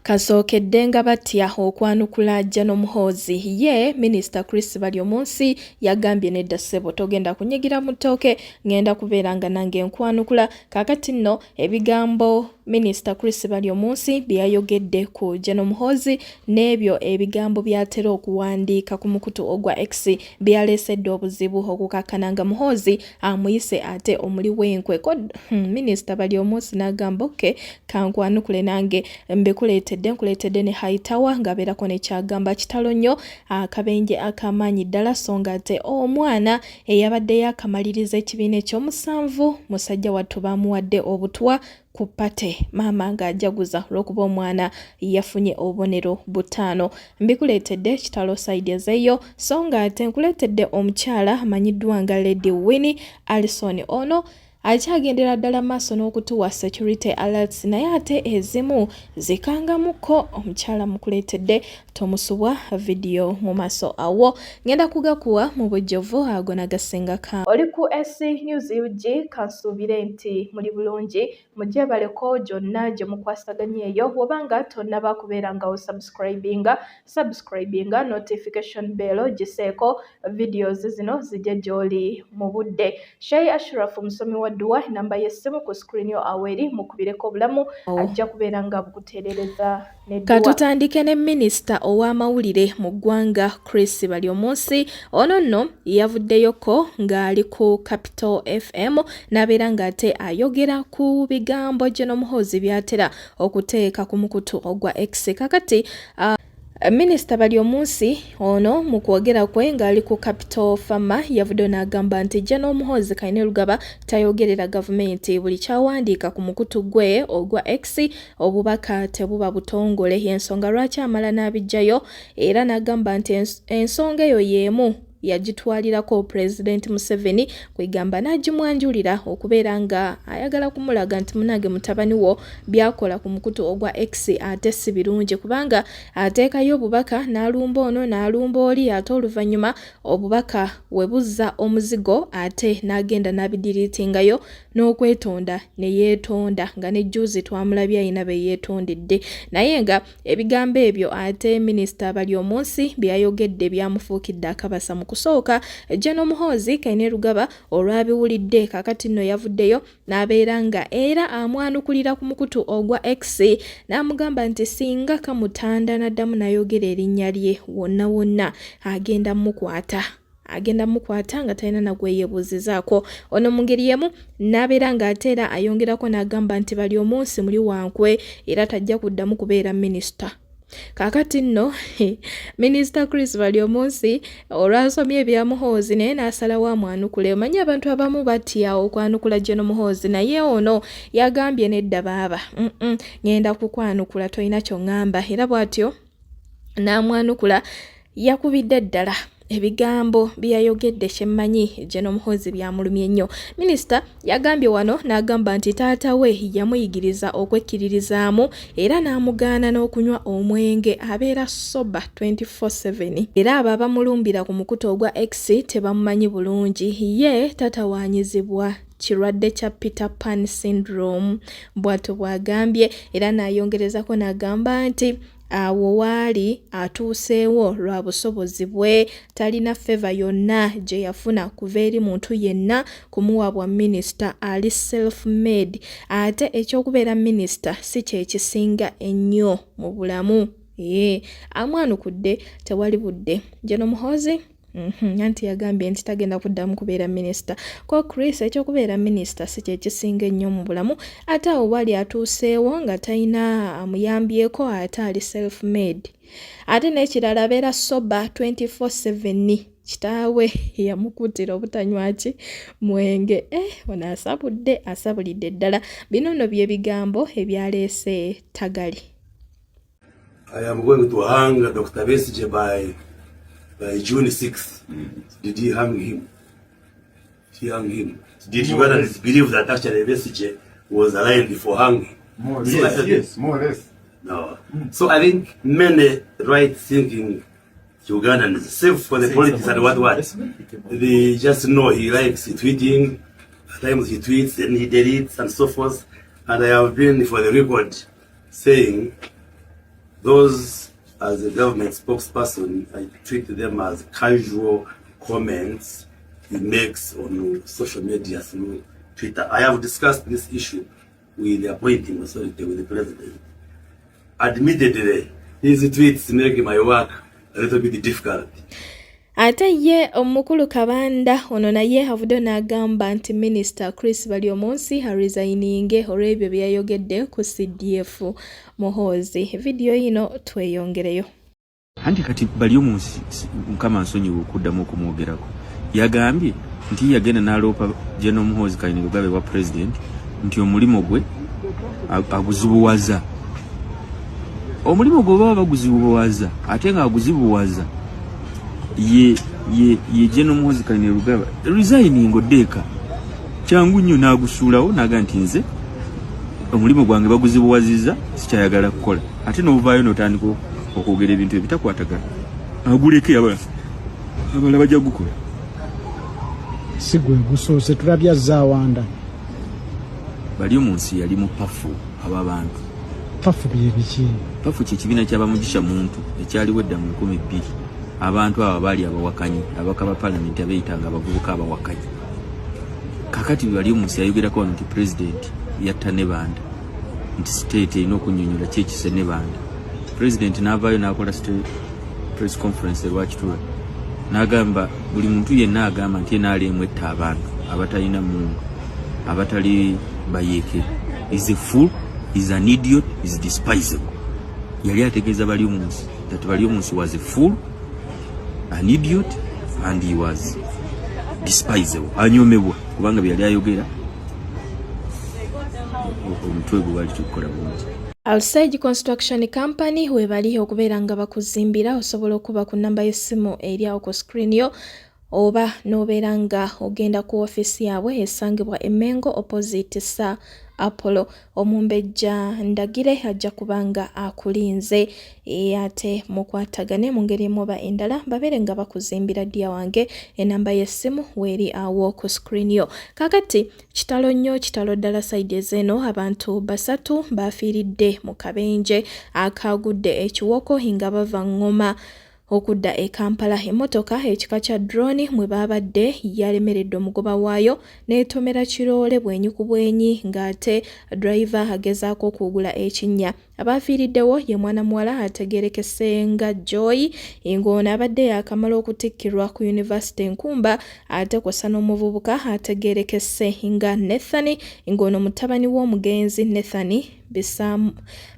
Kasookedde nga batya okwanukula Jano Muhoozi. Ye Minisita Chris Balyomunsi yagambye nedda ssebo togenda kunyigira mu ttooke, ngenda kubeera nga nange nkwanukula. Kaakati nno ebigambo Minisita Chris Balyomunsi byayogedde ku Jano Muhoozi n'ebyo ebigambo byatera okuwandiika ku mukutu ogwa X byaleesedde obuzibu okukakkana nga Muhoozi amuyise ate omuli w'enkwe. Minisita Balyomunsi n'agamba oke kankwanukule nange nkuleetedde ne Haitawa ng'abeerako ne kyagamba kitalo nnyo akabenje akamaanyi ddala so nga ate omwana eyabadde yakamaliriza ekibiina ekyomusanvu musajja wattu bamuwadde obutwa ku pate maama ng'ajaguza olw'okuba omwana yafunye obubonero 5. Mbikuleetedde kitalo side ezeeyo so nga ate nkuleetedde omukyala amanyiddwa nga Lady Winnie Alison ono akyagendera ddala maaso n'okutuwa security alerts naye ate ezimu zikangamuko. Omukyala mukuleetedde tomusubwa video mu maaso awo ngenda kugakuwa mu bujjovu ago nagasenga ka oli ku Essie News UG kansuubire nti muli bulungi mujje baleko gyonna gye mukwasaganya eyo wobanga tonnaba kubeera nga subscribinga notification bell giseeko videos zino zijje gy'oli mu budde. Shay Ashraf musomi wa dduwa namba y'essimu ku screen yo aweri mukubireko obulamu ajja kubeera nga bukuteerereza ne dduwa. Katutandike ne minisita ow'amawulire mu ggwanga Chris Balyomunsi. Ono nno yavuddeyoko ng'ali ku Capital FM n'abeera ng'ate ayogera ku bigambo Jano Muhoozi byatera okuteeka ku mukutu ogwa X. Kakati Minisita Balyomunsi ono mu kwogera kwe ng'ali ku Capital Farmer yavudde n'agamba nti Jano Muhoozi Kayine Lugaba tayogerera gavumenti buli kyawandiika ku mukutu gwe ogwa X obubaka tebuba butongole y'ensonga lwaki amala n'abijjayo era n'agamba nti ensonga eyo y'emu yagitwalirako President Museveni kwegamba n'agimwanjulira okubeera nga ayagala kumulaga nti munange mutabani wo byakola ku mukutu ogwa X ate si birungi kubanga ateekayo obubaka n'alumba ono n'alumba oli ate oluvannyuma obubaka webuzza omuzigo ate n'agenda n'abidiriitingayo n'okwetonda ne yeetonda nga ne juzi twamulabye ayina be yeetondedde naye nga ebigambo ebyo ate Minisita Balyomunsi byayogedde byamufuukidde akabasa mu kusooka. Jano Muhoozi Kayine Lugaba olwabiwulidde kakati nno yavuddeyo n'abeera nga era amwanukulira ku mukutu ogwa X n'amugamba nti singa kamutanda n'addamu n'ayogera erinnya lye wonna agenda mukwata nga talina nagwe yeebuuzizaako. Ono mu ngeri yemu n'abeera ng'ateera ayongerako n'agamba nti Balyomunsi muli wankwe era tajja kuddamu kubeera minisita. Kakati nno Minisita Chris Balyomunsi olwasomye ebya Muhoozi naye n'asalawo amwanukule. Omanyi abantu abamu batya okwanukula Jano Muhoozi naye ono yagambye nedda baaba ngenda kukwanukula tolina ky'oŋŋamba era bw'atyo n'amwanukula. Yakubidde ddala ebigambo byayogedde kyemmanyi Jano Muhoozi byamulumye nnyo. Minisita yagambye wano n'agamba nti taata we yamuyigiriza okwekkiririzaamu era n'amugaana n'okunywa omwenge abeera soba 24/7 era abo abamulumbira ku mukutu ogwa X tebamumanyi bulungi. Ye tatawaanyizibwa kirwadde kya Peter Pan syndrome bw'atyo bw'agambye era n'ayongerezako n'agamba nti awo waali atuuseewo lwa busobozi bwe talina feva yonna gye yafuna kuva eri muntu yenna kumuwa bwa minisita ali self made ate ekyokubeera minisita si kyekisinga ennyo mu bulamu. Amwanukudde tewali budde. Jano Muhoozi anti yagambye nti tagenda kuddamu kubeera minisita. Ko Chris ekyokubeera minisita si kyekisinga ennyo mu bulamu ate awo wali atuuseewo nga talina amuyambyeko ate ali self made ate n'ekirala abeera soba 24/7 kitaawe yamukutira obutanywa ki mwenge. Ono asabulidde ddala. Bino nno bye bigambo ebyaleese tagali. I am going to hang Dr. Besigye by June 6th. Did he hang him? Did Ugandans believe that actually Besigye was alive before hanging? More or less. No. So I think many right-thinking Ugandans, save for the politics and what, they just know he likes tweeting. At times he tweets and he deletes and so forth. And I have been, for the record, saying those, as a government spokesperson, I treat them as casual comments he makes on social media through Twitter. I have discussed this issue with the appointing authority, with the president. Admittedly, his tweets make my work a little bit difficult. Ate ye omukulu Kabanda ono naye avudde n'agamba nti Minister Chris Balyomunsi resigninge olw'ebyo byayogedde ku CDF Muhoozi. Video yino tweyongereyo. Anti kati Balyomunsi Mukama nsonyiwa okuddamu okumwogerako. Yagambye nti yagenda n'aloopa General Muhoozi Kayingo wa president nti omulimu gwe aguzibuwaza. Omulimu gwe baba baguzibuwaza ate nga aguzibuwaza ye General Muhoozi Kayingo resigning odeka kyangu nnyo n'agusuulawo n'aga nti nze omulimu gwange baguzibuwaziza sikyayagala kukola ate n'ovaayo n'otandika okwogera ebintu ebitakwatagana aguleke abala bajja gukola. Sigwe gusoose tulabya zaawanda. Balyomunsi yali mu pafu ab'abantu. Pafu bye biki? Pafu ky'ekibiina ky'abamugisha muntu ekyaliwo edda mu 2000. Abantu abo baali abawakanyi abaka ba parliament abeeyitanga abavubuka abawakanyi. Kakati Balyomunsi yayogerako nti president yatta ne banda nti state erina okunnyonnyola kyekise ne banda. President n'avaayo n'akola state press conference lwakitula n'agamba buli muntu yenna agamba nti yena aliemu etta abantu abatalina mungu abatali bayeeke is a fool, is an idiot, is despisable. Yali ategeeza Balyomunsi that Balyomunsi was a fool, an idiot, and he was despisable. Anyomebwa kubanga byali ayogera omutwe gwe bali tukola bulungi. Alsage Construction Company webali okubeera nga bakuzimbira osobola okuba ku namba y'essimu eri awo ku screen yo oba n'obeera nga ogenda ku office yaabwe esangibwa Emengo opposite sa Apollo. Omumbejja Ndagire ajja kubanga akulinze ate mukwatagane mu ngeri emu oba endala babeere nga bakuzimbira ddiya wange enamba y'essimu weeri awo ku screen yo. Kakati kitalo nnyo kitalo ddala side ezeno abantu 3 bafiiridde mu kabenje akagudde ekiwoko nga bava Ngoma okudda e Kampala. Emmotoka ekika kya drone mwe babadde yalemeredde omugoba waayo n'etomera kiroole bwenyi ku bwenyi ng'ate driver agezaako okugula ekinnya. Abafiiriddewo ye mwana muwala ategeerekese nga Joy ng'ono abadde yakamala okutikkirwa ku University Nkumba ate kw'ossa n'omuvubuka ategeerekese nga Nathan ng'ono mutabani w'omugenzi Nathan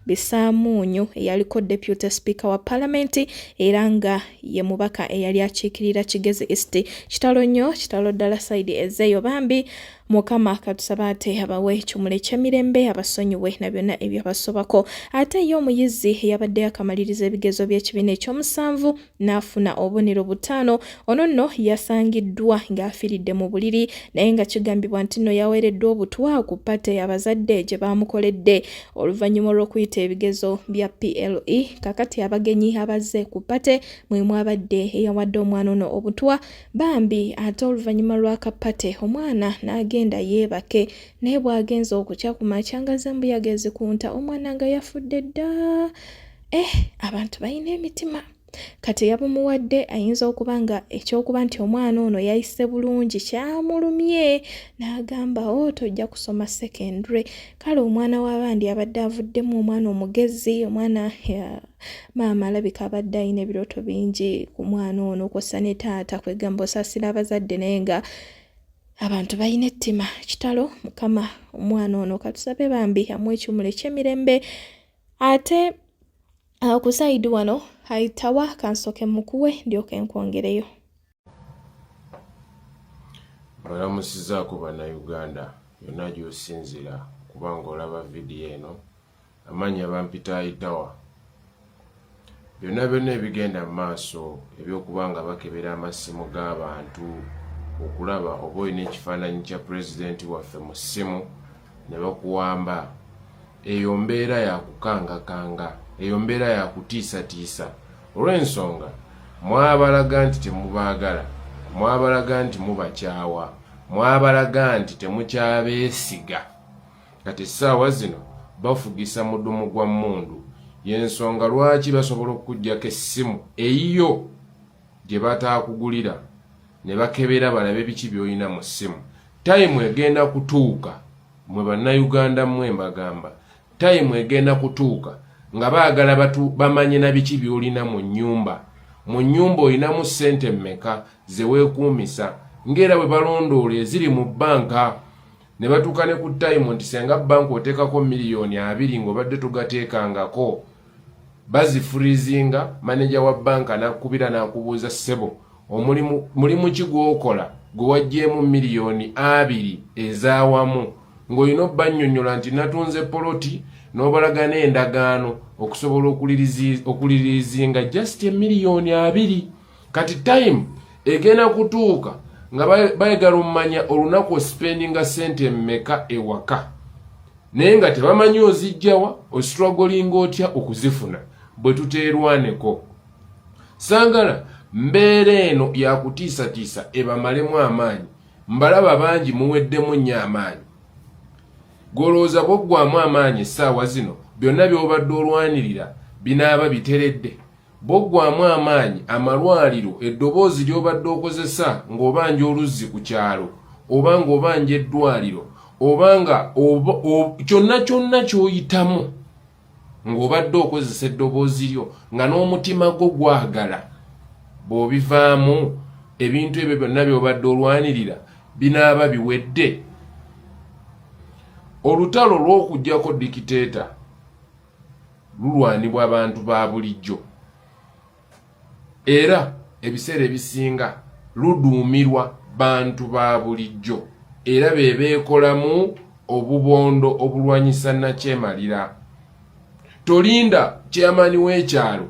Bisamunyu eyaliko Deputy Speaker wa Parliament era nga ye mubaka eyali akiikirira Kigezi East. Kitalo nnyo kitalo ddala side ezeeyo bambi Mukama katusaba ate abawe ekimule ky'emirembe abasonyiwe na byonna ebyabasobako. Ate ye omuyizi yabadde akamaliriza ebigezo by'ekibiina ekyomusanvu n'afuna obubonero 5. Ono nno yasangiddwa ng'afiiridde mu buliri naye nga kigambibwa nti nno yaweereddwa obutwa ku pate abazadde gye baamukoledde oluvannyuma olw'okuyita ebigezo bya PLE. Kakati abagenyi abazze ku pate mwemu abadde eyawadde omwana ono obutwa bambi ate oluvannyuma lw'akapate omwana n'agenda yeebake naye bw'agenza okutya ku makya nga zembuyaga ezikunta omwana nga yafudde dda. Abantu balina emitima kati yabumuwadde ayinza okuba nga ekyokuba nti omwana ono yayise bulungi kyamulumye n'agamba tojja kusoma secondary. Kale omwana w'abandi abadde avuddemu omwana omugezi omwana maama alabika abadde ayina ebirooto bingi ku mwana ono kw'ossa ne taata kwegamba osaasira abazadde naye nga abantu balina ettima. Kitalo Mukama omwana ono katusabe bambi amuwe ekimule ky'emirembe. Ate ku side wano ayitawa kansoke mukuwe ndyoke nkwongereyo. Balamusizaako bannayuganda yonna gy'osinzira kubanga olaba vidiyo eno amannya bampita ayitawa. Byonna ebigenda mu maaso ebyokuba nga bakebera amasimu g'abantu okulaba oba olina ekifaananyi kya pulezidenti waffe mu ssimu ne bakuwamba. Eyo mbeera yakukangakanga, eyo mbeera yakutiisatiisa olw'ensonga mwabalaga nti temubaagala, mwabalaga nti mubakyawa, mwabalaga nti temukyabeesiga. Kati essaawa zino bafugisa mudumu gwa mmundu yensonga lwaki basobola okujjako essimu eyiyo gye bataakugulira ne bakebera balabe biki by'olina mu ssimu. Time egenda kutuuka, mwe bannayuganda mmwe mbagamba, time egenda kutuuka nga baagala bamanye na biki by'olina mu nnyumba. Mu nnyumba olinamu ssente mmeka ze weekuumisa, ng'era bwe balondoola eziri mu bbanka. Ne batuuka ne ku time nti senga bbanka oteekako miliyoni 2 ng'obadde tugateekangako, bazifurizinga. Maneja wa bbanka n'akubira n'akubuuza, ssebo mulimu ki gw'okola gwe waggyemu miliyoni 2 ezaawamu, ng'olina obbannyonnyola nti natunze poloti n'obalagana endagaano okusobola okulirizinga just miliyoni 2. Kati time egenda kutuuka nga bayagala omumanya olunaku ospendinga sente mmeka ewaka, naye nga tebamanyi ozijjawa, ostruggolinga otya okuzifuna. Bwe tuteerwaneko, sangala mbeera eno yakutiisatiisa ebamalemu amaanyi. Mbalaba bangi muweddemu nnyo amaanyi. Golowooza bwoggwamu amaanyi essaawa zino byonna by'obadde olwanirira binaaba biteredde. Bwoggwamu amaanyi amalwaliro, eddoboozi ly'obadde okozesa ng'obanja oluzzi ku kyalo, oba ng'obanja eddwaliro, obanga kyonna kyonna ky'oyitamu ng'obadde okozesa eddoboozi lyo nga n'omutima gwo gwagala, bw'obivaamu ebintu ebyo byonna by'obadde olwanirira binaaba biwedde. Olutalo lw'okuggyako dikiteeta lulwanibwa abantu ba bulijjo, era ebiseera ebisinga luduumirwa bantu ba bulijjo, era be beekolamu obubondo obulwanyisa nakyemalira. Tolinda chairman w'ekyalo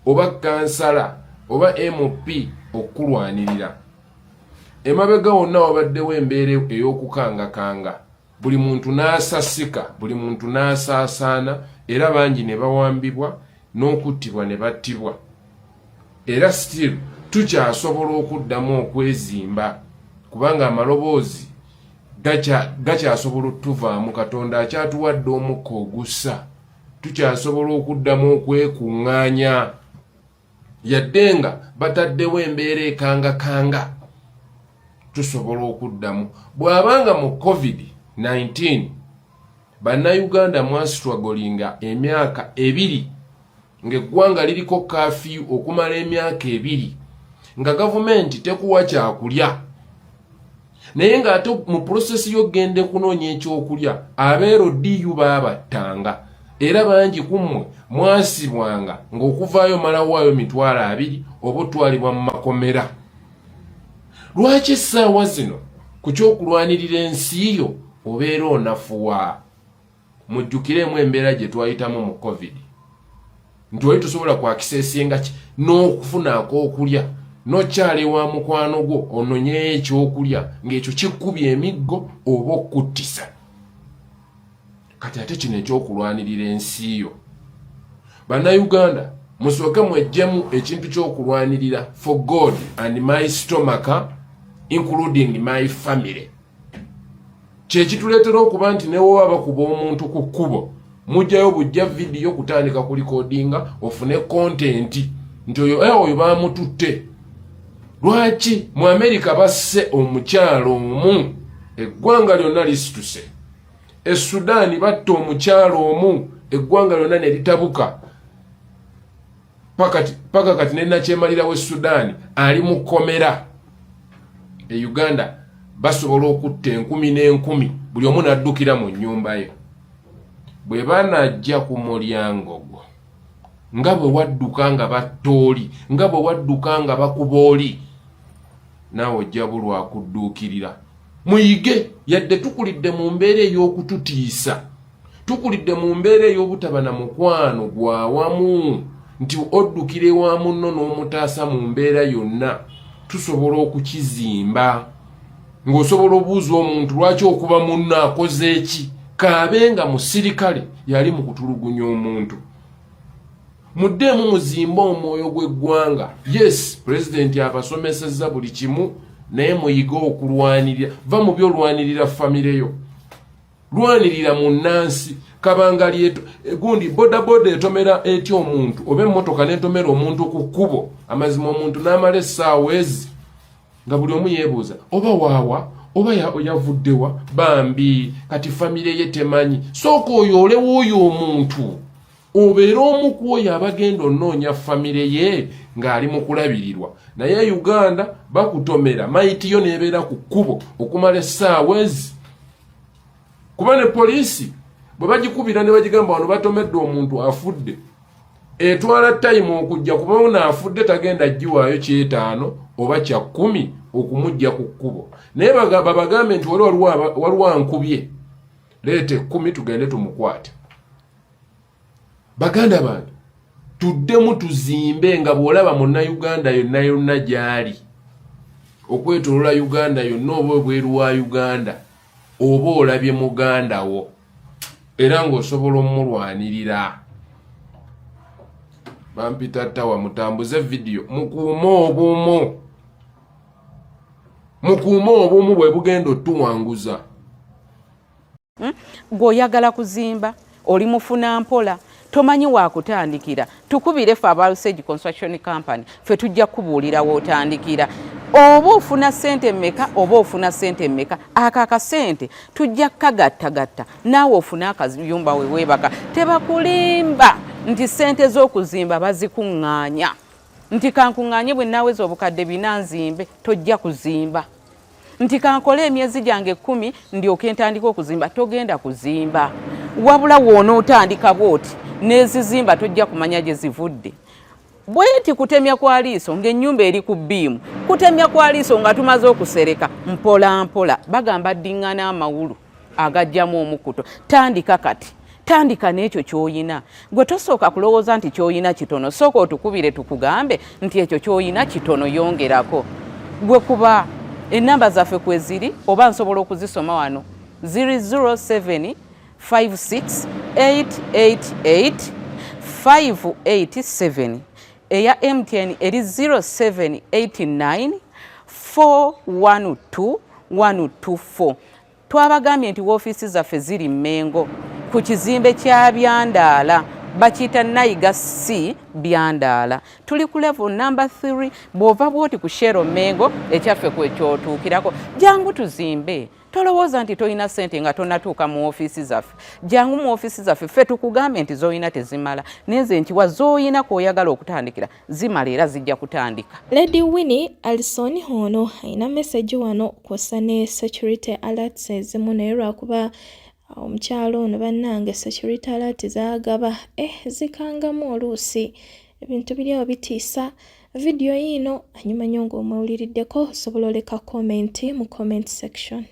oba kansala oba MP okulwanirira. Emabega wonna wabaddewo embeera ey'okukangakanga, buli muntu n'asasika, buli muntu n'asaasaana, era bangi ne bawambibwa n'okuttibwa ne battibwa. Era still tukyasobola okuddamu okwezimba, kubanga amaloboozi gakyasobola otuvaamu. Katonda akyatuwadde omukka ogussa, tukyasobola okuddamu okwekuŋŋaanya. Yadde nga bataddewo embeera ekangakanga, tusobola okuddamu. Bw'abanga mu COVID-19 bannayuganda mwastruggolinga emyaka 2 ng'eggwanga liriko kafyu okumala emyaka 2 nga gavumenti tekuwa kyakulya, naye ng'ate mu prosesi y'ogende kunoonya ekyokulya abeero DU baabattanga, era bangi ku mmwe mwasibwanga ng'okuvaayo malawaayo 2,000 oba otwalibwa mu makomera. Lwaki essaawa zino ku kyokulwanirira ensi yo obeera onafuwa? Mujjukiremu embeera gye twayitamu mu COVID, nti wali tusobola kwakiseesinga n'okufuna ak'okulya, n'okyali wa mukwano gwo ononyeyo ekyokulya ng'ekyo kikkubya emiggo oba okuttisa. Kati ate kino ekyokulwanirira ensi yo, bannayuganda musooke mwejjemu ekintu ky'okulwanirira for God and my stomach, including my family. Kyekituleetera okuba nti newowa bakuba omuntu ku kkubo, mujjayo bujja vidiyo kutandika ku likodinga ofune kontenti nti oyo baamututte. Lwaki mu Amerika basse omukyalo omu, eggwanga lyonna lisituse. E Sudaani batta omukyalo omu, eggwanga lyonna ne litabuka. Paka kati ne nakyemalira w'e Sudaani ali mu kkomera. E Uganda basobola okutta 10,000 buli omu n'addukira mu nnyumba ye. Bwe banajja ku mulyango gwo, nga bwe wadduka nga battooli, nga bwe wadduka nga bakubooli, naawe ojja bulwa kudduukirira. Muyige, yadde tukulidde mu mbeera ey'okututiisa, tukulidde mu mbeera ey'obutaba na mukwano gwa wamu, nti oddukire wa munno n'omutaasa mu mbeera yonna. Tusobola okukizimba ng'osobola obuuza omuntu lwaki okuba munno akoze eki, kaabenga musirikale yali mu kutulugunya omuntu. Muddeemu muzimba omwoyo gw'eggwanga. Yes, pulezidenti abasomesezza buli kimu, naye muyiga okulwanirira. Va mu byolwanirira famire yo, lwanirira munnansi, kabangali eto gundi boda boda etomera eti omuntu obe motoka netomera omuntu ku kkubo amazima omuntu n'amala essaawa ezi nga buli omu yeebuuza oba waawa oba yavuddewa bambi kati famire ye temanyi sooka oyoolewo oyo omuntu obeera omu ku oyo abagenda onoonya famire ye ng'ali mu kulabirirwa naye Uganda bakutomera mayiti yo neebeera ku kkubo okumala essaawa ezi kuba ne poliisi bwe bagikubira ne bagigamba wano batomedde omuntu afudde etwala time okujja kubona afudde tagenda jjiwaayo kyetaano oba kya 10 okumujja ku kkubo naye babagambe nti waliwo ankubye leete 10 tugende tumukwate. Baganda bange tuddemu tuzimbe nga bw'olaba munnayuganda yonna yonna gy'ali okwetolola Uganda yonna oba obweru wa Uganda oba olabye muganda wo era ng'osobola omulwanirira. Bampita tawa mutambuze video mukuume obumu bwe bugenda otuwanguza. Bw'oyagala kuzimba oli mufuna mpola tomanyi wa kutandikira tukubire fe aba Usage Construction Company fe tujja kubuulira w'otandikira oba ofuna sente mmeka oba ofuna sente mmeka akaka sente tujja kagattagatta naawe ofuna akayumba we weebaka tebakulimba nti sente z'okuzimba bazikuŋŋaanya nti kankuŋŋaanye bwe naaweza obukadde 4 nzimbe tojja kuzimba nti kankole emyezi gyange 10 ndyoke ntandika okuzimba togenda kuzimba wabula woonootandika bw'oti n'ezizimba tojja kumanya gye zivudde. Bweti kutemya kwa liiso ng'ennyumba eri ku bbiimu kutemya kwa liiso nga tumaze okusereka mpola mpola bagamba ddiŋŋana amawulu agajjamu omukuto. Tandika kati tandika n'ekyo ky'oyina gwe tosooka kulowooza nti ky'oyina kitono sooka otukubire tukugambe nti ekyo ky'oyina kitono yongerako. Gwe kuba ennamba zaffe kwe ziri oba nsobola okuzisoma wano 007 56 888 587 eya MTN eri 0789 412 124. Twabagambye nti woofiisi zaffe ziri Mmengo ku kizimbe kya Byandaala bakiyita Nayiga C Byandaala. Tuli ku level number 3 bw'ova bw'oti ku Shero Mmengo ekyaffe kwekyotuukirako jangu tuzimbe. Tolowooza nti toyina sente nga tonatuuka mu ofiisi zaffe. Jangu mu ofiisi zaffe ffe tukugambe nti z'oyina tezimala nenze nti waz'oyina kw'oyagala okutandikira zimala era zijja kutandika. Lady Winnie Alison ono ayina message wano kw'ossa ne security alerts ezimu naye lwakuba omukyalo ono bannange security alert zaagaba zikangamu oluusi ebintu biri awo bitiisa. Video yino anyuma nnyo ng'omwewuliriddeko osobola oleka comment mu comment section.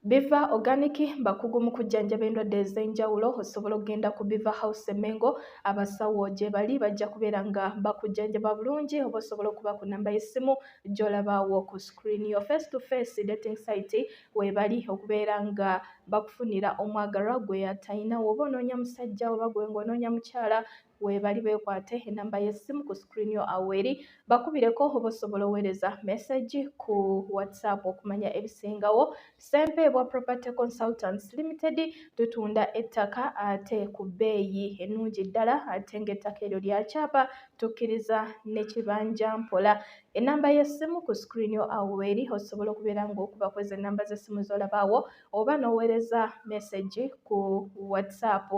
Biva Organic bakugu mu kujjanjaba endwadde ez'enjawulo osobola okugenda ku Biva House Mmengo abasawo gye bali bajja kubeera nga bakujjanjaba bulungi oba osobola okuba ku namba y'essimu gy'olabaawo ku screen yo. Face to face dating site weebali okubeera nga bakufunira omwagalwa gwe atalina woba onoonya musajja oba gwe ng'onoonya mukyala weebali beekwate enamba y'essimu ku screen yo awo eri bakubireko oba osobola oweereza message ku WhatsApp okumanya ebisingawo. Ssempeebwa Property Consultants Limited tutunda ettaka ate ku bbeeyi ennungi ddala ate ng'ettaka eryo lya kyapa tukkiriza ne kibanja mpola. Enamba y'essimu ku screen yo awo eri osobola okubeera ng'okuba kweza ennamba z'essimu z'olabaawo oba n'oweereza message ku WhatsApp.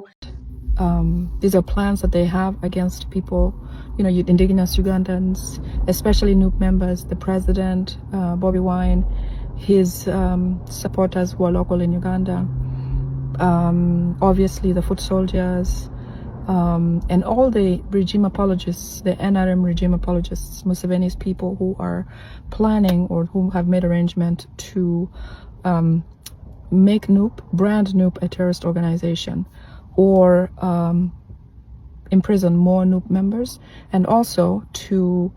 These are plans that they have against people, you know, indigenous Ugandans, especially NUP members, the president, Bobi Wine, his supporters who are local in Uganda, obviously the foot soldiers, and all the regime apologists, the NRM regime apologists, Museveni's people who are planning or who have made arrangement to make NUP, brand NUP a terrorist organization, or imprison more NUP members, and also to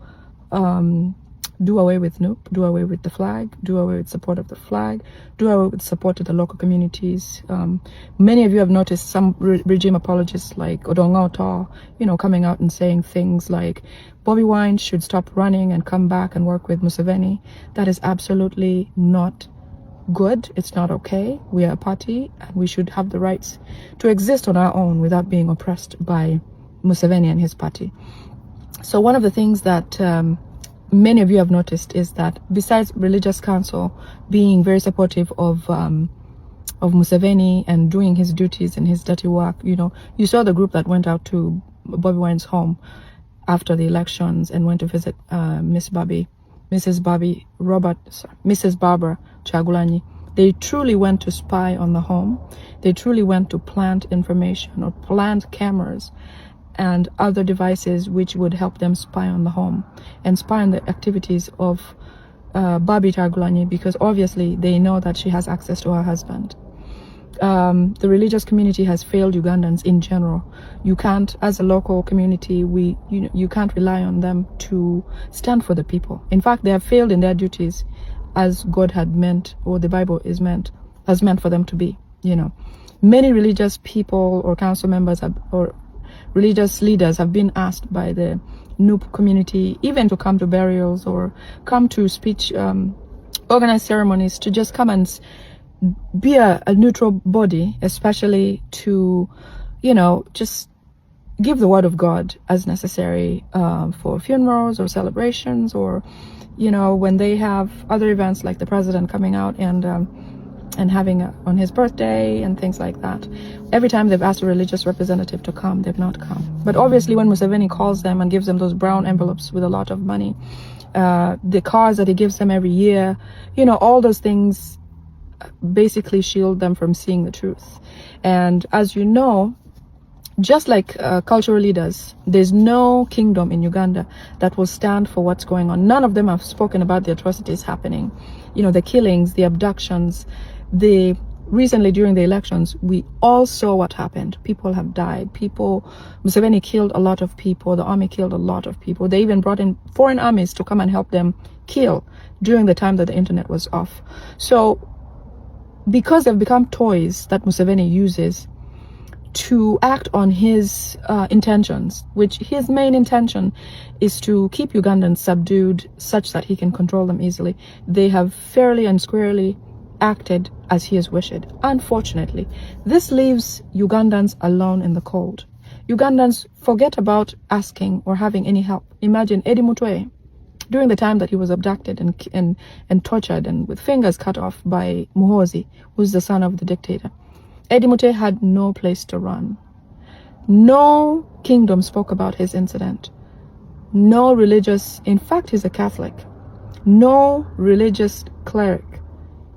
do away with NUP, do away with the flag, do away with support of the flag, do away with support to the local communities. Many of you have noticed some regime apologists like Odonga Ota, you know, coming out and saying things like Bobi Wine should stop running and come back and work with Museveni. That is absolutely not good. It's not okay. We are a party and we should have the rights to exist on our own without being oppressed by Museveni and his party. So one of the things that many of you have noticed is that besides Religious Council being very supportive of Museveni and doing his duties and his dirty work, you know, you saw the group that went out to Bobi Wine's home after the elections and went to visit Mrs. Barbara Kyagulanyi. They truly went to spy on the home. They truly went to plant information or plant cameras and other devices which would help them spy on the home and spy on the activities of Barbie Kyagulanyi, because obviously they know that she has access to her husband. The religious community has failed Ugandans in general. You can't, as a local community, you can't rely on them to stand for the people. In fact, they have failed in their duties as God had meant, or the Bible has meant for them to be. You know, many religious people or council members or religious leaders have been asked by the Noop community even to come to burials or come to speech, organized ceremonies, to just come and be a neutral body, especially to, you know, just give the word of God as necessary for funerals or celebrations, or, you know, when they have other events like the president coming out and having on his birthday and things like that. Every time they've asked a religious representative to come, they've not come. But obviously when Museveni calls them and gives them those brown envelopes with a lot of money, the cars that he gives them every year, you know, all those things basically shield them from seeing the truth. And as you know, just like cultural leaders, there's no kingdom in Uganda that will stand for what's going on. None of them have spoken about the atrocities happening, you know, the killings, the abductions. Recently during the elections, we all saw what happened. People have died. Museveni killed a lot of people. The army killed a lot of people. They even brought in foreign armies to come and help them kill during the time that the internet was off. So because they've become toys that Museveni uses to act on his intentions, which his main intention is to keep Ugandans subdued such that he can control them easily, they have fairly and squarely acted as he has wished. Unfortunately, this leaves Ugandans alone in the cold. Ugandans forget about asking or having any help. Imagine Eddie Mutwe, during the time that he was abducted and tortured and with fingers cut off by Muhoozi, who's the son of the dictator. Eddie Mutwe had no place to run. No kingdom spoke about his incident. No religious, in fact he's a Catholic, no religious cleric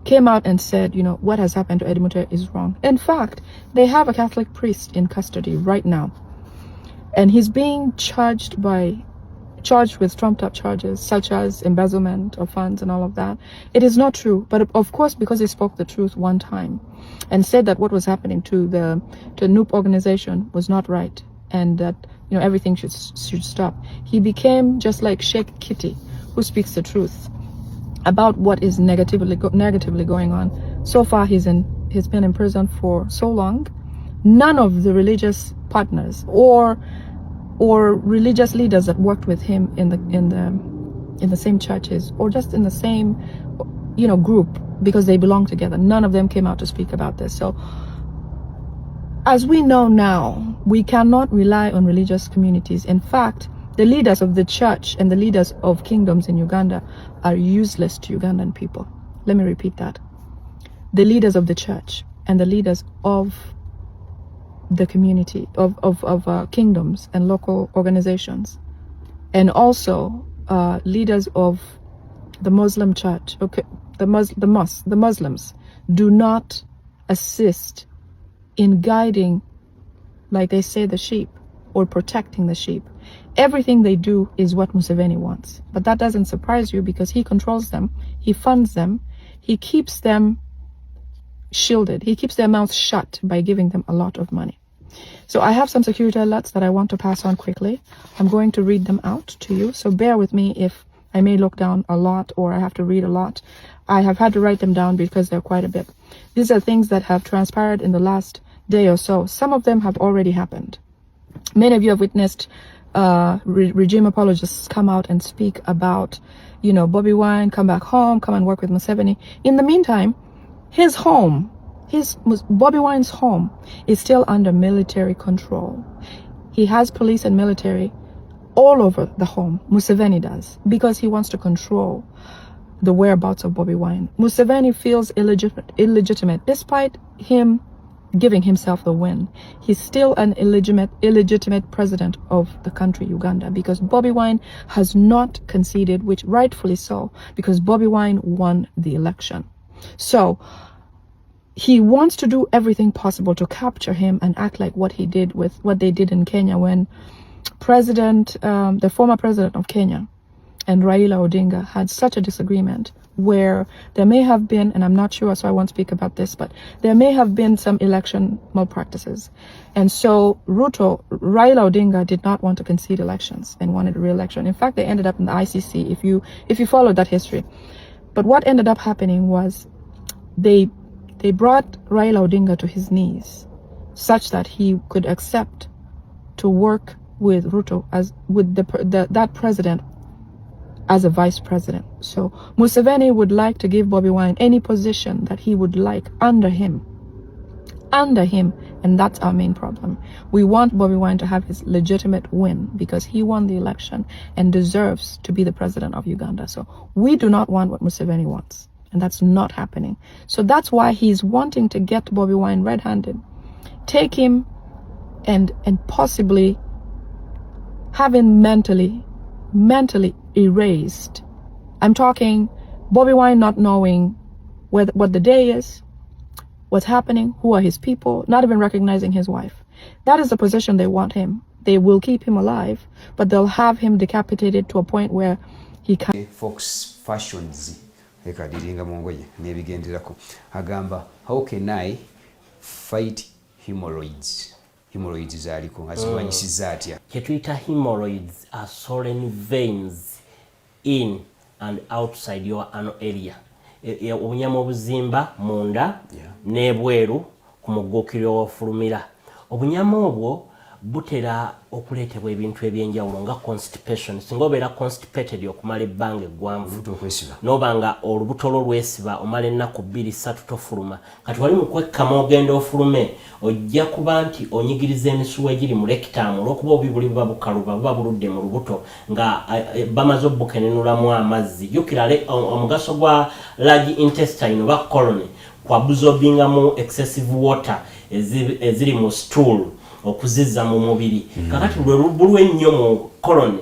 came out and said, you know, what has happened to Eddie Mutwe is wrong. In fact, they have a Catholic priest in custody right now, and he's being charged with trumped up charges such as embezzlement of funds and all of that. It is not true, but of course, because he spoke the truth one time and said that what was happening to the Noop organization was not right and that, you know, everything should stop, he became just like Sheikh Kitty, who speaks the truth about what is negatively going on. So far he's been in prison for so long. None of the religious partners or religious leaders that worked with him in the same churches or just in the same, you know, group, because they belong together, none of them came out to speak about this. So as we know now, we cannot rely on religious communities. In fact, the leaders of the church and the leaders of kingdoms in Uganda are useless to Ugandan people. Let me repeat that. The leaders of the church and the leaders of the community of kingdoms and local organizations, and also leaders of the Muslim church, okay, the Muslims do not assist in guiding, like they say, the sheep or protecting the sheep. Everything they do is what Museveni wants, but that doesn't surprise you because he controls them, he funds them, he keeps them shielded, he keeps their mouths shut by giving them a lot of money. So I have some security alerts that I want to pass on quickly. I'm going to read them out to you, so bear with me if I may look down a lot or I have to read a lot. I have had to write them down because they're quite a bit. These are things that have transpired in the last day or so. Some of them have already happened. Many of you have witnessed regime apologists come out and speak about, you know, Bobi Wine, come back home, come and work with Museveni. In the meantime, his home, Bobi Wine's home is still under military control. He has police and military all over the home. Museveni does, because he wants to control the whereabouts of Bobi Wine. Museveni feels illegitimate despite him giving himself the win. He's still an illegitimate president of the country, Uganda, because Bobi Wine has not conceded, which rightfully so, because Bobi Wine won the election. So he wants to do everything possible to capture him and act like what they did in Kenya when the former president of Kenya and Raila Odinga had such a disagreement where there may have been, and I'm not sure, so I won't speak about this, but there may have been some election malpractices. And so Raila Odinga did not want to concede elections and wanted a re-election. In fact, they ended up in the ICC, if you follow that history. But what ended up happening was they brought Raila Odinga to his knees such that he could accept to work with Ruto that president as a vice president. So Museveni would like to give Bobi Wine any position that he would like under him, and that's our main problem. We want Bobi Wine to have his legitimate win because he won the election and deserves to be the president of Uganda. So we do not want what Museveni wants, and that's not happening. So that's why he's wanting to get Bobi Wine red-handed, take him and possibly have him mentally erased. I'm talking Bobi Wine not knowing what the day is, what's happening, who are his people, not even recognizing his wife. That is the position they want him. They will keep him alive, but they'll have him decapitated to a point where he can't. Fox Fashions ekadiringa mongoye nebigenderako agamba, how can I fight hemorrhoids? Hemorrhoids zaliko azibanyisiza atya. Kyetuyita hemorrhoids are swollen veins in and outside your anal area. Obunyama obuzimba munda n'ebweru ku muggookiro w'ofulumira. Obunyama obwo butera okuleetebwa ebintu ebyenjawulo nga constipation. Singa obeera constipated okumala ebbanga eggwanvu n'oba nga olubuto lwo lwesiba omala ennaku 2-3 tofuluma, kati wali mu kwekkama ogenda ofulume, ojja kuba nti onyigiriza emisuwa egiri mu rectum olw'okuba obubuli buba bukaluba buba buludde mu lubuto nga bamaze obbukenenulamu amazzi. Jjukira omugaso gwa large intestine oba colon kwa absorbingamu excessive water eziri mu stool okuzizza mu mubiri. Kakati lwe ennyo mu colon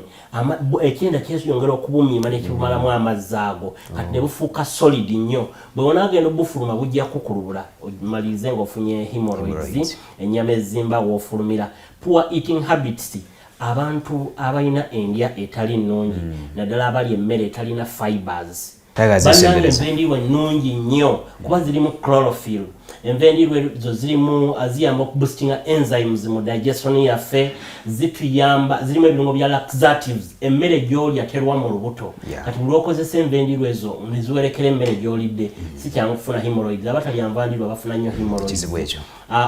ekyenda kyeyongera okubumiima nekibumalamu amazzi ago, kati ne bufuuka solid nnyo. Bwe wonaagenda obufuluma bujja kukulubula omalirize ng'ofunye hemorrhoids, ennyama ezimba w'ofulumira. Poor eating habits, abantu abalina endya etali nnungi, naddala abali emmere etalina fibers. Bannange envendiirwa ennungi nnyo kuba zirimu chlorophyll. Envendiirwa ezo zirimu aziyamba okuboostinga enzymes mu digestion yaffe, zituyamba, zirimu ebirungo bya laxatives. Emmere gy'olya terwa mu lubuto. Kati buli okozesa envendiirwa ezo neziwerekera emmere gy'olidde si kyangu kufuna hemorrhoids. Abatalya nvendiirwa bafuna nnyo hemorrhoids.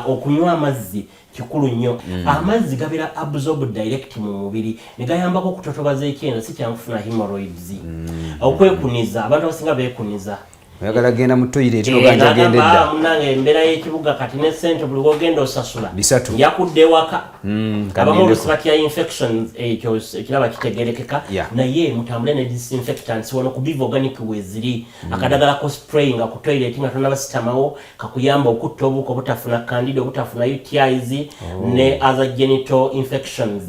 Okunywa amazzi kikulu nnyo. Amazzi gabeera absorbed direct mu mubiri ne gayambako okutotobaza ekyenda, si kyangu kufuna hemorrhoids. Okwekuniza, abantu abasinga beekuniza. Oyagala genda mu toilet oganja gende dda. Munange embeera y'ekibuga kati ne ssente buli wogenda osasula. Bisatu. Yakudde ewaka. Abamu oluusi batya infections ekyo ekiraba kitegerekeka. Naye mutambule ne disinfectants wano ku Biv Organic weeziri. Akadagala ko spray nga ku toilet nga tonnaba sitamawo kakuyamba okutta obuko obutafuna candida, obutafuna UTIs ne other genital infections.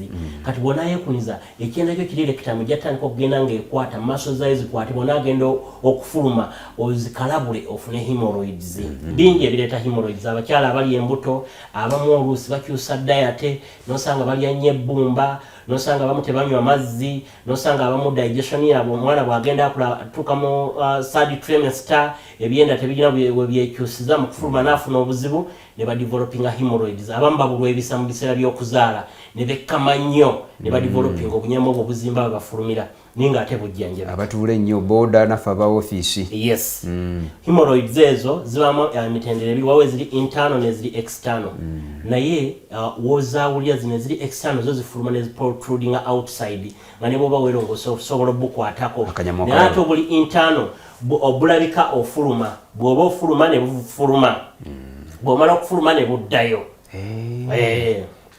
Kati bw'onaayekuniza ekyenda kyo kiri rekitamu gyatandika okugenda ng'ekwata maaso zaayo zikwate bw'onaagenda okufuluma zikalabule ofune hemorrhoids. Bingi ebireeta hemorrhoids. Abakyala abali embuto abamu oluusi bakyusa diet, nosanga balya nnyo ebbumba, nosanga abamu tebanywa mazzi, nosanga abamu digestion yabwe omwana bw'agenda atuuka mu third trimester ebyenda tebirina we byekyusiza mu kufuluma n'afuna obuzibu. ne ba developing hemorrhoids abamu babulwa ebisa mu biseera by'okuzaala ne bekkama nnyo ne ba developing obunyama obwo buzimba babafulumira ninga ate bujjanjabi abatuula ennyo boda nafe aba ofiisi yes hemorrhoids ezo zibamu emitendera ebiri wawe ziri internal ne ziri external naye wozaawulira zino ziri external zo zifuluma ne protruding outside nga ne bwoba weerongosa osobola obukwatako naye ate obuli internal obulabika ofuluma bw'oba ofuluma ne bufuluma bw'omala okufuluma ne buddayo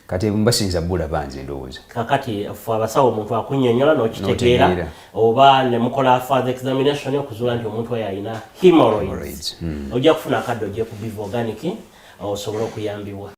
kati mbasinza bulaba nze ndowooza kakati fe abasawo omuntu akunnyonnyola n'okitegeera oba ne mukola further examination okuzuula nti omuntu oyo alina hemorrhoids ojja kufuna akadde ojje ku Biva Organic osobola okuyambibwa.